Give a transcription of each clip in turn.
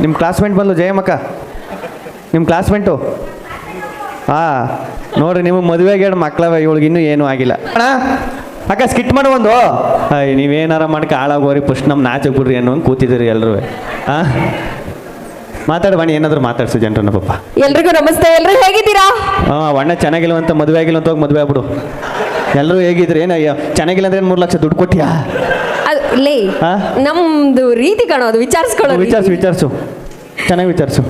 ನಿಮ್ಮ ಕ್ಲಾಸ್ಮೇಟ್ ಬಂದು ಜಯಮ್ಮಕ್ಕ, ನಿಮ್ಮ ಕ್ಲಾಸ್ಮೇಟು. ಹಾಂ ನೋಡ್ರಿ, ನಿಮಗೆ ಮದುವೆಗೆ ಹೇಳಿ ಮಕ್ಕಳವ, ಇವಳಿಗೆ ಇನ್ನೂ ಏನೂ ಆಗಿಲ್ಲ. ಅಣ್ಣ ಅಕ್ಕ ಸ್ಕಿಟ್ ಮಾಡೋ ಒಂದು. ನೀವೇನಾರ ಮಾಡ್ಕ ಹಾಳಾಗೋರಿ ಫಸ್ಟ್ ನಮ್ಮ ನಾಚಕ್ ಬಿಡ್ರಿ ಅನ್ನೋ ಕೂತಿದ್ದೀರಿ ಎಲ್ಲರೂ. ಹಾಂ ಮಾತಾಡ ಬನ್ನಿ, ಏನಾದರೂ ಮಾತಾಡ್ಸು ಜನರನ್ನ ಪಾಪ. ಎಲ್ರಿಗೂ ನಮಸ್ತೆ. ಎಲ್ಲರೂ ಹೇಗಿದ್ದೀರಾ? ಅಣ್ಣ ಚೆನ್ನಾಗಿಲ್ವಂತ, ಮದುವೆ ಆಗಿಲ್ಲ ಅಂತ ಹೋಗಿ ಮದುವೆ ಆಗ್ಬಿಡು. ಎಲ್ಲರೂ ಹೇಗಿದ್ರಿ? ಏನು ಚೆನ್ನಾಗಿಲ್ಲ ಅಂದ್ರೆ 3 ಲಕ್ಷ ದುಡ್ಡು ಕೊಟ್ಟಿಯಾ? ಲೇ ನಮ್ದು ರೀತಿ ಕಾಣೋದು, ವಿಚಾರಿಸ್ಕೊಳ್ಳೋದು. ವಿಚಾರಿಸು ಚೆನ್ನಾಗಿ ವಿಚಾರಿಸು.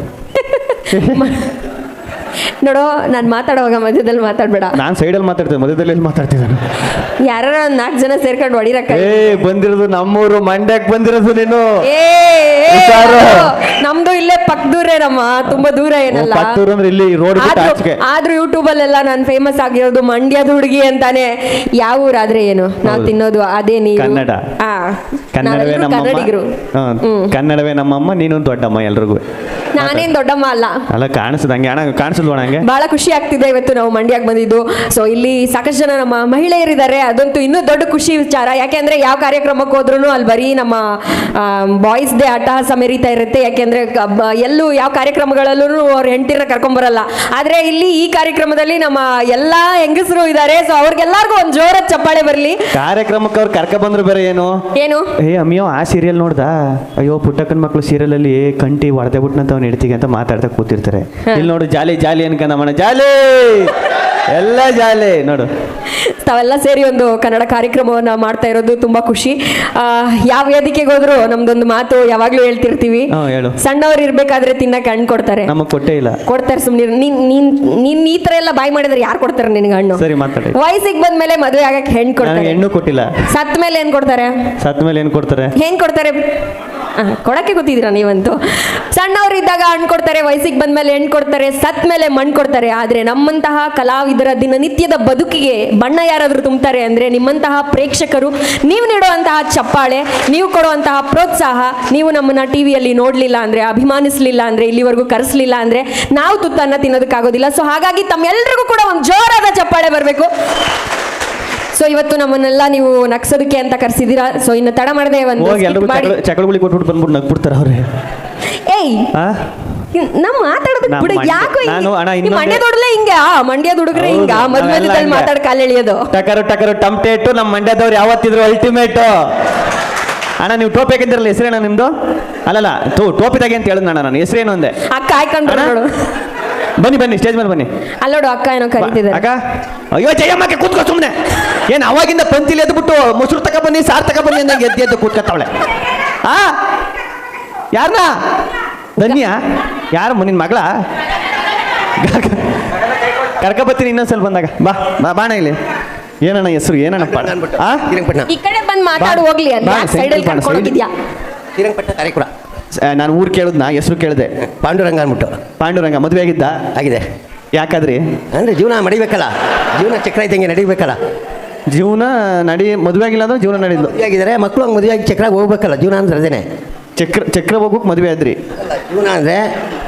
ನೋಡೋ, ನಾನು ಮಾತಾಡುವಾಗ ಮಧ್ಯದಲ್ಲಿ ಮಾತಾಡ್ಬೇಡ. ನಾನು ಸೈಡಲ್ಲಿ ಮಾತಾಡ್ತೇನೆ, ಮಧ್ಯದಲ್ಲಿ ಎಲ್ಲಿ ಮಾತಾಡ್ತಿದ್ದಾನೆ? ಯಾರ 4 ಜನ ಸೇರ್ಕೊಂಡು ಹೊಡಿರಕ್ಕ. ಬಂದಿರೋದು ನಮ್ಮೂರು ಮಂಡ್ಯಕ್ಕೆ ಬಂದಿರೋದು ನೀನು. ನಮ್ದು ಇಲ್ಲೇ ಪಕ್ಕದೂರೇ ನಮ್ಮ, ತುಂಬಾ ದೂರ ಏನಲ್ಲ. ಅಂದ್ರೆ ಇಲ್ಲಿ ರೋಡ್. ಆದ್ರೂ ಯೂಟ್ಯೂಬ್ ಅಲ್ಲೆಲ್ಲ ನಾನು ಫೇಮಸ್ ಆಗಿರೋದು ಮಂಡ್ಯದ ಹುಡುಗಿ ಅಂತಾನೆ. ಯಾವ ಊರಾದ್ರೆ ಏನು, ನಾವು ತಿನ್ನೋದು ಅದೇ ನೀರು. ಕನ್ನಡ. ಕನ್ನಡವೇ ನಮ್ಮಡಿಗರು. ಕನ್ನಡವೇ ನಮ್ಮಮ್ಮ, ನೀನು ದೊಡ್ಡಮ್ಮ ಎಲ್ರಿಗೂ. ನಾನೇನ್ ದೊಡ್ಡಮ್ಮ ಅಲ್ಲ ಕಾಣಿಸ್ದ ಹಂಗೆ ಅಣ್ಣ, ಕಾಣಿಸಿದ್ವಣ ಹಂಗೆ. ಬಹಳ ಖುಷಿ ಆಗ್ತಿದೆ ಇವತ್ತು ನಾವು ಮಂಡ್ಯಕ್ಕೆ ಬಂದಿದ್ದು. ಸೊ ಇಲ್ಲಿ ಸಾಕಷ್ಟು ಜನ ನಮ್ಮ ಮಹಿಳೆಯರಿದ್ದಾರೆ, ಅದಂತೂ ಇನ್ನೂ ದೊಡ್ಡ ಖುಷಿ ವಿಚಾರ. ಯಾಕೆಂದ್ರೆ ಯಾವ ಕಾರ್ಯಕ್ರಮಕ್ಕೆ ಹೋದ್ರೂ ಅಲ್ಲಿ ಬರೀ ನಮ್ಮ ಬಾಯ್ಸ್ ಡೇ ಅಟ್ಟಹಾಸ ಮೆರೀತಾ ಇರುತ್ತೆ. ಯಾಕೆಂದ್ರೆ ಎಲ್ಲೂ ಯಾವ ಕಾರ್ಯಕ್ರಮಗಳಲ್ಲೂ ಅವ್ರ ಹೆಂಡತಿರ ಕರ್ಕೊಂಬರಲ್ಲ. ಆದ್ರೆ ಇಲ್ಲಿ ಈ ಕಾರ್ಯಕ್ರಮದಲ್ಲಿ ನಮ್ಮ ಎಲ್ಲಾ ಹೆಂಗಸರು ಇದ್ದಾರೆ. ಸೊ ಅವ್ರಿಗೆಲ್ಲರಿಗೂ ಒಂದು ಜೋರದ ಚಪ್ಪಾಳೆ ಬರಲಿ. ಕಾರ್ಯಕ್ರಮಕ್ಕೆ ಅವ್ರು ಕರ್ಕ ಬಂದ್ರು ಬೇರೆ ಏನು ಅಮ್ಮಿಯೋ ಆ ಸೀರಿಯಲ್ ನೋಡ್ದ? ಅಯ್ಯೋ ಪುಟ್ಟಕ್ಕನ ಮಕ್ಕಳು ಸೀರಿಯಲ್ ಅಲ್ಲಿ ಕಂಟಿ ಹೊಡೆದೇ ಬಿಟ್ನಂತ ಅವ್ನು ಹೆಡ್ತಿಗೆ ಅಂತ ಮಾತಾಡ್ತಾ ಕೂತಿರ್ತಾರೆ. ಇಲ್ಲಿ ನೋಡು, ಜಾಲಿ ಜಾಲಿ ಅನ್ಕೊಂಡಮ್ಮಣ, ಜಾಲಿ ಎಲ್ಲ ಜಾಲಿ ನೋಡು. ತಾವೆಲ್ಲ ಸೇರಿ ಒಂದು ಕನ್ನಡ ಕಾರ್ಯಕ್ರಮವನ್ನ ಮಾಡ್ತಾ ಇರೋದು ತುಂಬಾ ಖುಷಿ. ಯಾವ ವೇದಿಕೆಗೆ ಹೋದ್ರು ನಮ್ದೊಂದು ಮಾತು ಯಾವಾಗ್ಲೂ ಹೇಳ್ತಿರ್ತೀವಿ, ಸಣ್ಣವ್ರು ಇರ್ಬೇಕಾದ್ರೆ ತಿನ್ನಕ್ಕೆ ಹಣ್ಣು ಕೊಡ್ತಾರೆ, ನಮಗ್ ಕೊಟ್ಟೇ ಇಲ್ಲ. ಕೊಡ್ತಾರೆ ಸುಮ್ನೆ. ನೀನ್ ಈ ತರ ಎಲ್ಲ ಬಾಯ್ ಮಾಡಿದ್ರೆ ಯಾರು ಕೊಡ್ತಾರೆ ನಿನ್ಗೆ ಹಣ್ಣು? ಸರಿ ಮಾತಾಡಿ. ವಯಸ್ಸಿಗೆ ಬಂದ್ಮೇಲೆ ಮದುವೆ ಆಗಕ್ಕೆ ಹೆಣ್ಣು ಕೊಡ್ತಾರೆ, ಹೆಣ್ಣು ಕೊಟ್ಟಿಲ್ಲ. ಸತ್ ಮೇಲೆ ಏನ್ ಕೊಡ್ತಾರೆ? ಸತ್ ಮೇಲೆ ಏನ್ ಕೊಡ್ತಾರೆ? ಏನ್ ಕೊಡ್ತಾರೆ ಕೊಡಕ್ಕೆ ಗೊತ್ತಿದ್ದೀರಾ ನೀವಂತೂ? ಸಣ್ಣವ್ರು ಇದ್ದಾಗ ಹಣ್ಣು ಕೊಡ್ತಾರೆ, ವಯಸ್ಸಿಗೆ ಬಂದ್ಮೇಲೆ ಹೆಣ್ಣು ಕೊಡ್ತಾರೆ, ಸತ್ ಮೇಲೆ ಮಣ್ಣು ಕೊಡ್ತಾರೆ. ಆದ್ರೆ ನಮ್ಮಂತಹ ಕಲಾವಿದರ ದಿನನಿತ್ಯದ ಬದುಕಿಗೆ ಬಣ್ಣ ಯಾರಾದ್ರೂ ತುಂಬ್ತಾರೆ ಅಂದ್ರೆ ನಿಮ್ಮಂತಹ ಪ್ರೇಕ್ಷಕರು. ನೀವು ನೀಡುವಂತಹ ಚಪ್ಪಾಳೆ, ನೀವು ಕೊಡುವಂತಹ ಪ್ರೋತ್ಸಾಹ, ನೀವು ನಮ್ಮನ್ನ ಟಿವಿಯಲ್ಲಿ ನೋಡ್ಲಿಲ್ಲ ಅಂದ್ರೆ, ಅಭಿಮಾನಿಸ್ಲಿಲ್ಲ ಅಂದ್ರೆ, ಇಲ್ಲಿವರೆಗೂ ಕರೆಸ್ಲಿಲ್ಲ ಅಂದ್ರೆ ನಾವು ತುತ್ತನ್ನ ತಿನ್ನೋದಕ್ಕಾಗೋದಿಲ್ಲ. ಸೊ ಹಾಗಾಗಿ ತಮ್ಮೆಲ್ಲರಿಗೂ ಕೂಡ ಒಂದು ಜೋರಾದ ಚಪ್ಪಾಳೆ ಬರಬೇಕು. ಸೊ ಇವತ್ತು ನಮ್ಮನ್ನೆಲ್ಲ ನೀವು ನಗ್ಸೋದಕ್ಕೆ ಅಂತ ಕರ್ಸಿದ್ದೀರಾ. ಸೊ ಇನ್ನು ತಡ ಮಾಡದೆ ಒಂದು ಚಕಳುಗಳಿಗೆ ಕೊಟ್ಬಿಟ್ಟು ಬಂದ್ಬಿಟ್ಟು ನಗ್ಬಿಡ್ತಾರೆ ಅವ್ರೆ. ಏಯ್ ನಮ್ ಮಾತಾಡೋದಕ್ಕೆ ಬಿಡು. ಯಾಕೋ ಮಂಡ್ಯದೊಡಲೆ ಹಿಂಗ, ಮಂಡ್ಯದ ಹುಡುಗ್ರೆ ಹಿಂಗ ಮದ್ವೆದಲ್ಲಿ ಮಾತಾಡ್ ಕಾಲ ಎಳಿಯೋದು. ಟಕರು ಟಮ್ಟೇಟು ನಮ್ಮ ಮಂಡ್ಯದವ್ರು ಯಾವತ್ತಿದ್ರು ಅಲ್ಟಿಮೇಟ್. ಅಣ್ಣ ನೀವು ಟೋಪಿ ಹಾಕಿದ್ರಲ್ಲ, ಹೆಸರೇನ ನಿಮ್ದು? ಅಲ್ಲಲ್ಲ ಟೋಪಿದಾಗೆ ಅಂತ ಹೇಳಿದ್ ನಾನು. ಹೆಸರೇನು ಅಂದೆ? ಅಕ್ಕ ಆಯ್ಕೊಂಡು ಬನ್ನಿ ಸ್ಟೇಜ್ ಮೇಲೆ ಬನ್ನಿ. ಅಲ್ಲೋಡು ಅಕ್ಕ ಏನೋ ಕರೀತಿದ್ದಾರೆ. ಅಕ್ಕ ಅಯ್ಯೋ ಜಯಮ್ಮಕ್ಕೆ ಕೂತ್ಕೋ ಸುಮ್ಮನೆ. ಏನು ಅವಾಗಿಂದ ಪಂತಿಲಿ ಎದ್ಬಿಟ್ಟು ಮೊಸರು ತಕ ಬನ್ನಿ, ಸಾರು ತಕ ಬನ್ನಿ ಅಂದಂಗೆ ಎದ್ದು ಕೂತ್ಕೊತಾವಳೆ. ಯಾರನ್ನ ಧನ್ಯಾ? ಯಾರು ನಿನ್ನ ಮಗಳ? ಕರ್ಕ ಬರ್ತೀನಿ ಇನ್ನೊಂದ್ಸಲ ಬಂದಾಗ. ಬಾಣ ಇಲ್ಲಿ. ಏನಣ್ಣ ಹೆಸರು? ಏನಣ್ಣ? ಈ ಕಡೆ ಬಂದು ಮಾತಾಡು ಹೋಗ್ಲಿ. ನಾನು ಊರು ಕೇಳಿದ್ನ, ಹೆಸರು ಕೇಳಿದೆ. ಪಾಂಡುರಂಗ ಅಂದ್ಬಿಟ್ಟು. ಪಾಂಡುರಂಗ. ಮದುವೆ ಆಗಿದ್ದ? ಆಗಿದೆ. ಯಾಕಾದ್ರಿ? ಅಂದ್ರೆ ಜೀವನ ನಡಿಬೇಕಲ್ಲ, ಜೀವನ ಚಕ್ರ ಇದ್ದಂಗೆ ನಡಿಬೇಕಲ್ಲ. ಜೀವನ ಮದುವೆ ಆಗಿಲ್ಲ ಅಂದ್ರೆ ಜೀವನ ನಡೀದು. ಮದುವೆ ಆಗಿದ್ದಾರೆ, ಮಕ್ಕಳು ಹಂಗೆ ಮದುವೆ ಆಗಿ ಚಕ್ರ ಹೋಗ್ಬೇಕಲ್ಲ. ಜೀವನ ಅಂದ್ರೆ ಅದೇನೆ. ಚಕ್ರ ಹೋಗೋಕೆ ಮದುವೆ ಆದ್ರಿ? ಜೀವನ ಅಂದ್ರೆ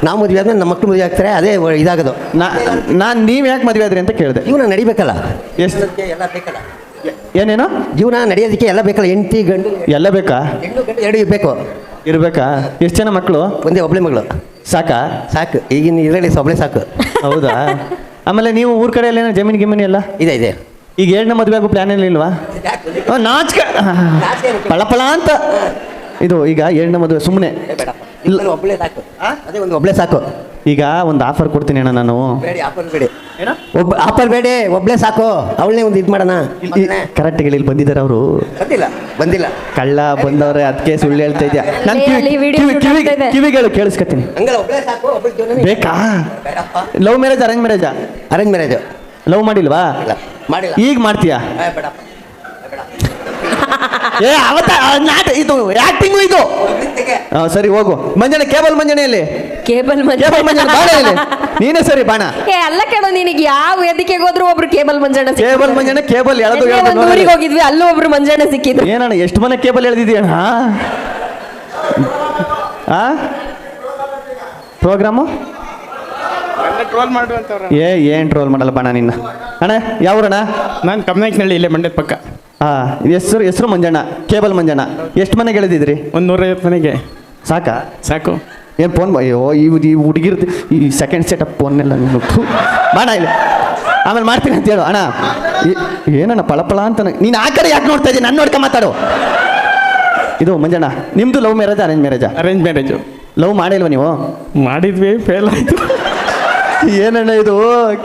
ನಾವು ಮದುವೆ ಆದ್ಮೇಲೆ ನಮ್ಮ ಮಕ್ಕಳು ಮದುವೆ ಆಗ್ತಾರೆ, ಅದೇ ಇದಾಗೋದು. ನಾನು ನೀವು ಯಾಕೆ ಮದುವೆ ಆದ್ರಿ ಅಂತ ಕೇಳಿದೆ. ಜೀವನ ನಡಿಬೇಕಲ್ಲ, ಎಷ್ಟು ಎಲ್ಲ ಬೇಕಲ್ಲ. ಏನೇನೋ ಜೀವನ ನಡೆಯೋದಕ್ಕೆ ಎಲ್ಲ ಬೇಕಲ್ಲ. ಹೆಂಡತಿ ಗಂಡು ಎಲ್ಲ ಬೇಕಾ? ಹೆಣ್ಣು ಗಂಡು ಎರಡು ಬೇಕು. ಇರ್ಬೇಕಾ? ಎಷ್ಟು ಜನ ಮಕ್ಕಳು? ಒಬ್ಬಳೆ ಮಗಳು. ಸಾಕಾ? ಸಾಕು. ಈಗಿನ ಇದರಲ್ಲಿ ಒಬ್ಬಳೆ ಸಾಕು. ಹೌದಾ? ಆಮೇಲೆ ನೀವು ಊರ್ ಕಡೆ ಎಲ್ಲ ಜಮೀನು ಗಿಮೀನು ಎಲ್ಲ ಇದೆ. ಈಗ 2ನೇ ಮದುವೆ ಆಗೋ ಪ್ಲಾನ್ ಏನಿಲ್ವಾ? ನಾಚ್ಕ ಪಳಪಳ ಅಂತ ಇದು. ಈಗ 2ನೇ ಮದುವೆ ಸುಮ್ಮನೆ ಒಬ್ಬಳೆ ಸಾಕು. ಅದೇ ಒಂದು ಒಬ್ಬಳೆ ಸಾಕು. ಈಗ ಒಂದು ಆಫರ್ ಕೊಡ್ತೀನಿ ಅಣ್ಣ ನಾನು. ಆಫರ್ ಬೇಡ, ಒಬ್ಬಳೆ ಸಾಕು. ಅವಳನ್ನೇ ಒಂದು ಇದು ಮಾಡೋಣ. ಕರೆಕ್ಟ್ ಇಲ್ಲಿ ಬಂದಿದ್ದಾರೆ ಅವರು. ಬಂದಿಲ್ಲ ಕಳ್ಳ ಬಂದವ್ರೆ, ಅದಕ್ಕೆ ಸುಳ್ಳು ಹೇಳ್ತಾ ಇದ್ಯಾ? ನಾನು ಕಿವಿಗಳು ಕೇಳಿಸ್ಕೊತೀನಿ. ಬೇಕಾ? ಲವ್ ಮ್ಯಾರೇಜ್ ಅರೇಂಜ್ ಮ್ಯಾರೇಜಾ? Arrange marriage. ಲವ್ ಮಾಡಿಲ್ವಾ? ಈಗ ಮಾಡ್ತೀಯಾ? ಇದು ಆಕ್ಟಿಂಗು ಇದು. ಸರಿ ಹೋಗು. ಮಂಜಣ್ಣ, ಕೇಬಲ್ ಮಂಜಣ್ಣಲ್ಲಿ. ಕೇಬಲ್ ಮಂಜಣ್ಣ ನೀನೇ ಸರಿ ಬಾಣ. ಅಲ್ಲ ಕೇಳೋ, ನಿನಗೆ ಯಾವ ವೇದಿಕೆಗೆ ಹೋದ್ರು ಒಬ್ರು ಕೇಬಲ್ ಮಂಜಣ್ಣ. ಕೇಬಲ್ ಎಳೆದು ಊರಿಗೆ ಹೋಗಿದ್ವಿ, ಅಲ್ಲೂ ಒಬ್ರು ಮಂಜಣ್ಣ ಸಿಕ್ಕಿದ್ರು. ಏನಣ್ಣ ಎಷ್ಟು ಮನೆ ಕೇಬಲ್ ಎಳೆದಿದ್ಯಣ್ಣ? ಪ್ರೋಗ್ರಾಮು ಏನ್ ಟ್ರೋಲ್ ಮಾಡಲ್ಲ ಬಾಣ ನಿನ್ನ. ಅಣ್ಣ ಯಾವ್ರಣ್ಣ? ನಾನು ಕಮ್ನಾಯ್ಕನಹಳ್ಳಿ, ಇಲ್ಲೇ ಮಂಡ್ಯದ ಪಕ್ಕ. ಹೆಸರು ಮಂಜಣ್ಣ, ಕೇಬಲ್ ಮಂಜಣ್ಣ. ಎಷ್ಟು ಮನೆಗೆ ಎಳೆದಿದ್ರಿ? 150 ಮನೆಗೆ. ಸಾಕು. ಏನು ಫೋನ್ ಅಯ್ಯೋ ಈ ಹುಡುಗಿರ್ದು ಈ ಸೆಕೆಂಡ್ ಸೆಟಪ್ ಫೋನ್ನೆಲ್ಲ ನೀನು ಬಾಣ ಇಲ್ಲ ಆಮೇಲೆ ಮಾಡ್ತೀನಿ ಅಂತ ಹೇಳು ಅಣ್ಣ ಏನಣ್ಣ ಪಳಪಳ ಅಂತ ನೀನು ಆ ಕಡೆ ಯಾಕೆ ನೋಡ್ತಾ ಇದ್ದೀನಿ ನಾನು ನೋಡ್ಕೊ ಮಾತಾಡು. ಇದು ಮಂಜಣ್ಣ ನಿಮ್ಮದು ಲವ್ ಮ್ಯಾರೇಜಾ ಅರೇಂಜ್ ಮ್ಯಾರೇಜಾ? ಅರೇಂಜ್ ಮ್ಯಾರೇಜು ಲವ್ ಮಾಡಿಲ್ವ ನೀವು? ಮಾಡಿದ್ವಿ, ಫೇಲ್ ಆಯಿತು. ಏನಣ್ಣ ಇದು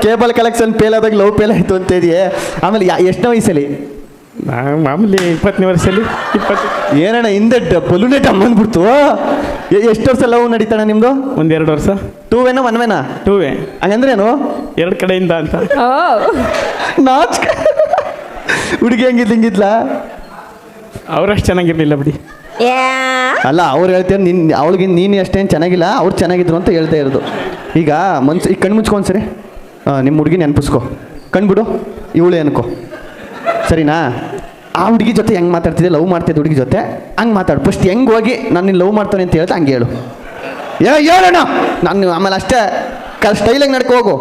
ಕೇಬಲ್ ಕಲೆಕ್ಷನ್ ಫೇಲ್ ಆದಾಗ ಲವ್ ಫೇಲ್ ಆಯಿತು ಅಂತ ಇದೆಯೇ. ಆಮೇಲೆ ಎಷ್ಟನೇ ವಯಸ್ಸಲ್ಲಿ? ಮಾಮೂಲಿ 20ನೇ ವರ್ಷದಲ್ಲಿ 20. ಏನಣ್ಣ ಹಿಂದೆ ಬಲೂನೇ ಡಮ್ ಅಂದ್ಬಿಡ್ತು. ಎಷ್ಟು ವರ್ಷ ಲವ್ ನಡೀತಾಣ ನಿಮ್ಮದು? 1-2 ವರ್ಷ. 2 1 2 ಹಂಗಂದ್ರೇನು? 2 ಕಡೆಯಿಂದ ಅಂತ. ಓ ನಾಚ್ ಹುಡುಗಿ ಹಿಂಗಿದ್ಲಾ? ಅವರಷ್ಟು ಚೆನ್ನಾಗಿರ್ಲಿಲ್ಲ ಬಿಡಿ. ಯಾ ಅಲ್ಲ ಅವ್ರು ಹೇಳ್ತಾರೆ ಅವಳಿಗೆ ನೀನು ಅಷ್ಟೇನು ಚೆನ್ನಾಗಿಲ್ಲ, ಅವ್ರು ಚೆನ್ನಾಗಿದ್ರು ಅಂತ ಹೇಳ್ತಾ ಇರೋದು. ಈಗ ಈಗ ಕಣ್ಣು ಮುಚ್ಕೊಂಡ್ಸರಿ ನಿಮ್ಮ ಹುಡುಗಿ ನೆನಪಿಸ್ಕೊ, ಕಣ್ಬಿಡು ಇವಳು ಅನ್ಕೋ, ಸರಿನಾ? ಆ ಹುಡುಗಿ ಜೊತೆ ಹೆಂಗೆ ಮಾತಾಡ್ತಿದ್ದೆ, ಲವ್ ಮಾಡ್ತಿದ್ದೆ ಹುಡುಗಿ ಜೊತೆ ಹಂಗೆ ಮಾತಾಡು. ಫಸ್ಟ್ ಹೆಂಗೆ ಹೋಗಿ ನಾನು ನಿನ್ನ ಲವ್ ಮಾಡ್ತಾನೆ ಅಂತ ಹೇಳ್ತಾ ಹಂಗೆ ಹೇಳು. ಹೇಳೋಣ ನಾನು ಆಮೇಲೆ ಅಷ್ಟೇ ಸ್ಟೈಲಾಗಿ ನಡ್ಕೊ ಹೋಗು.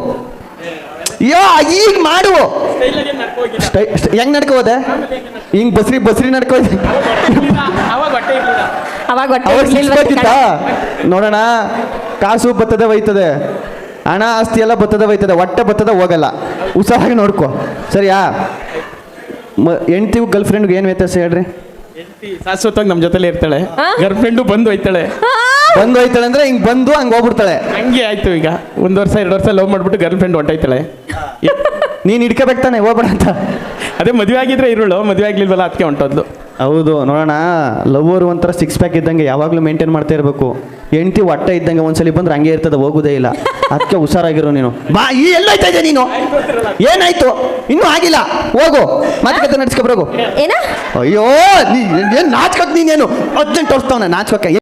ಈಗ ಮಾಡು. ಹೆಂಗೆ ನಡ್ಕೊ ಹೋದೆ? ಹಿಂಗೆ ಬಸ್ರಿ ನಡ್ಕೋ. ಅವಾಗ ಗೊತ್ತಿತ್ತಾ? ನೋಡೋಣ, ಕಾಸು ಬರ್ತದೆ ಹೋಯ್ತದೆ, ಹಣ ಆಸ್ತಿ ಎಲ್ಲ ಬರ್ತದೆ ಹೋಯ್ತದೆ, ಹೊಟ್ಟೆ ಬರ್ತದೆ ಹೋಗಲ್ಲ. ಹುಷಾರಾಗಿ ನೋಡ್ಕೊ, ಸರಿಯಾ? ಹೆಂಡ್ತಿಗೂ ಗರ್ಲ್ ಫ್ರೆಂಡ್ಗೆ ಏನು ವ್ಯತ್ಯಾಸ ಹೇಳ್ರಿ? ಶಾಶ್ವತವಾಗಿ ನಮ್ಮ ಜೊತೆಲೇ ಇರ್ತಾಳೆ, ಗರ್ಲ್ ಫ್ರೆಂಡು ಬಂದು ಹೋಯ್ತಾಳೆ. ಬಂದು ಹೋಯ್ತಾಳೆ ಅಂದ್ರೆ ಹಿಂಗೆ ಬಂದು ಹಂಗೆ ಹೋಗ್ಬಿಡ್ತಾಳೆ. ಹಂಗೆ ಆಯ್ತು. ಈಗ 1 ವರ್ಷ 2 ವರ್ಷ ಲವ್ ಮಾಡ್ಬಿಟ್ಟು ಗರ್ಲ್ ಫ್ರೆಂಡ್ ಹೊಂಟೋಯ್ತಾಳೆ. ನೀನು ಹಿಡ್ಕೋಬೇಕು ತಾನೆ, ಹೋಗ್ಬೇಡ ಅಂತ. ಅದೇ ಮದುವೆ ಆಗಿದ್ರೆ ಇರುಳು, ಮದುವೆ ಆಗ್ಲಿಲ್ವಲ್ಲ ಅದಕ್ಕೆ ಹೊಂಟೋದ್ಲು. ಹೌದು, ನೋಡೋಣ. ಲವ್ವರು ಒಂಥರ 6 ಪ್ಯಾಕ್ ಇದ್ದಂಗೆ ಯಾವಾಗಲೂ ಮೇಂಟೈನ್ ಮಾಡ್ತಾ ಇರಬೇಕು. ಹೆಂಡ್ತಿ ಹೊಟ್ಟೆ ಇದ್ದಂಗೆ ಒಂದ್ಸಲಿ ಬಂದ್ರೆ ಹಂಗೆ ಇರ್ತದೆ, ಹೋಗೋದೇ ಇಲ್ಲ. ಅದಕ್ಕೆ ಹುಷಾರಾಗಿರೋ ನೀನು. ಬಾ, ಈ ಎಲ್ಲೋಯ್ತಾ ಇದೆ ನೀನು? ಏನಾಯ್ತು? ಇನ್ನೂ ಆಗಿಲ್ಲ, ಹೋಗು ಮಾತುಕತೆ ನಡೆಸ್ಕೊಬ್ರೋಗು. ಏನ ಅಯ್ಯೋ, ಏನು ನಾಚ್ಕೋಕ್ ನೀನೇನು 18 ತೋರಿಸ್ತಾವನ ನಾಚ್ಕೋಕೆ?